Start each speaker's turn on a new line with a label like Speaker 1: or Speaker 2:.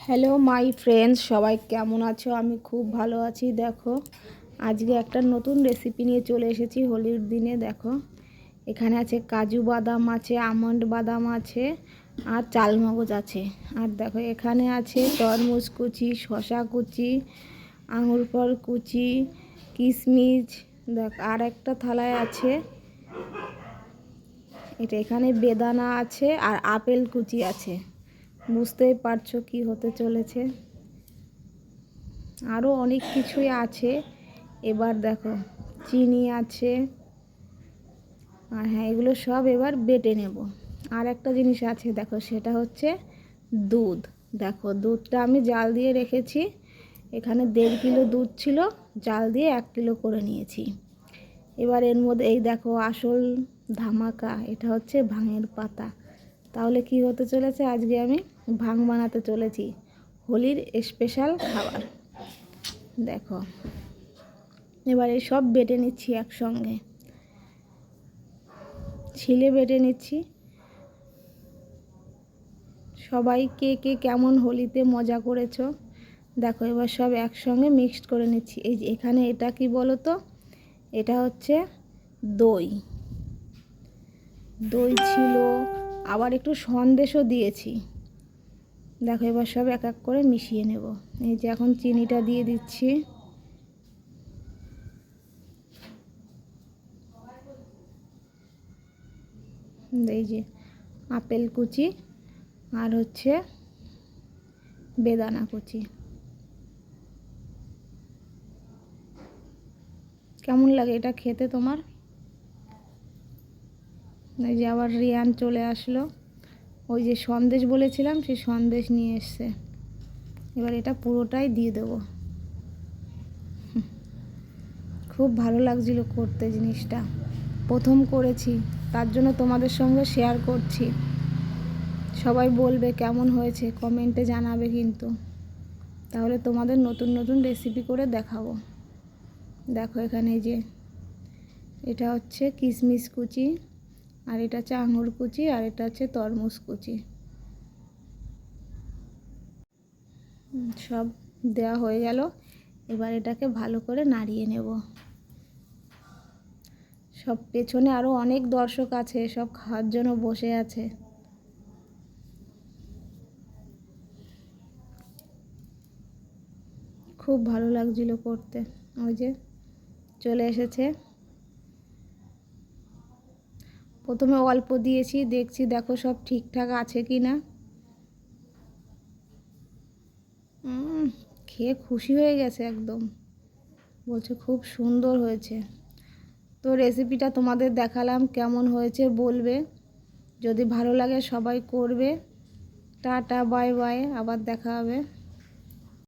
Speaker 1: Hello my friends, সবাই কেমন আছো? আমি খুব ভালো আছি। দেখো, আজকে একটা নতুন রেসিপি নিয়ে চলে এসেছি হোলির দিনে। দেখো, এখানে আছে কাজু বাদাম আছে, আমন্ড বাদাম আছে, আর চালমগজ আছে। আর দেখো, এখানে আছে তরমুজ কুচি, শসা কুচি, আঙুর ফল কুচি, কিশমিশ। দেখ, আর একটা থালায় আছে এটা, এখানে বেদানা আছে আর আপেল কুচি আছে। বুঝতেই পারছো কি হতে চলেছে। আরও অনেক কিছুই আছে। এবার দেখো, চিনি আছে, আর হ্যাঁ, এগুলো সব এবার বেটে নেব। আর একটা জিনিস আছে, দেখো, সেটা হচ্ছে দুধ। দেখো, দুধটা আমি জাল দিয়ে রেখেছি। এখানে 1.5 কিলো দুধ ছিল, জাল দিয়ে 1 কিলো করে নিয়েছি। এবার এর মধ্যে এই দেখো আসল ধামাকা, এটা হচ্ছে ভাঙের পাতা। তাহলে কি হতে চলেছে, আজকে আমি ভাং বানাতে চলেছি, হোলির স্পেশাল খাবার। দেখো, এবার এই সব বেটে নিচ্ছি একসঙ্গে, ছিলে বেটে নিচ্ছি। সবাই কে কে কেমন হোলিতে মজা করেছো দেখো। এবার সব একসঙ্গে মিক্সড করে নিচ্ছি। এই যে এখানে এটা কি বলো তো, এটা হচ্ছে দই। দই ছিল, আবার একটু সন্দেশও দিয়েছি। দেখো, এবার সব এক এক করে মিশিয়ে নেব। এই যে এখন চিনিটা দিয়ে দিচ্ছি। এই যে আপেল কুচি আর হচ্ছে বেদানা কুচি। কেমন লাগে এটা খেতে তোমার? এই যে আবার রিয়ান চলে আসলো, ওই যে সন্দেশ বলেছিলাম সেই সন্দেশ নিয়ে এসছে। এবার এটা পুরোটাই দিয়ে দেবো। খুব ভালো লাগছিল করতে জিনিসটা, প্রথম করেছি, তার জন্য তোমাদের সঙ্গে শেয়ার করছি। সবাই বলবে কেমন হয়েছে, কমেন্টে জানাবে কিন্তু, তাহলে তোমাদের নতুন নতুন রেসিপি করে দেখাবো। দেখো, এখানে যে এটা হচ্ছে কিশমিশ কুচি, আর এটা হচ্ছে আঙুর কুচি, আর এটা হচ্ছে তরমুজ কুচি। সব দেওয়া হয়ে গেল। এবার এটাকে ভালো করে নাড়িয়ে নেব। সব পেছনে আরও অনেক দর্শক আছে, সব খাওয়ার জন্য বসে আছে। খুব ভালো লাগছিল করতে। ওই যে চলে এসেছে। প্রথমে অল্প দিয়েছি, দেখছি দেখো সব ঠিকঠাক আছে কি না। খেয়ে খুশি হয়ে গেছে একদম, বলছে খুব সুন্দর হয়েছে। তো রেসিপিটা তোমাদের দেখালাম, কেমন হয়েছে বলবে। যদি ভালো লাগে সবাই করবে। টাটা, বাই বাই, আবার দেখা হবে।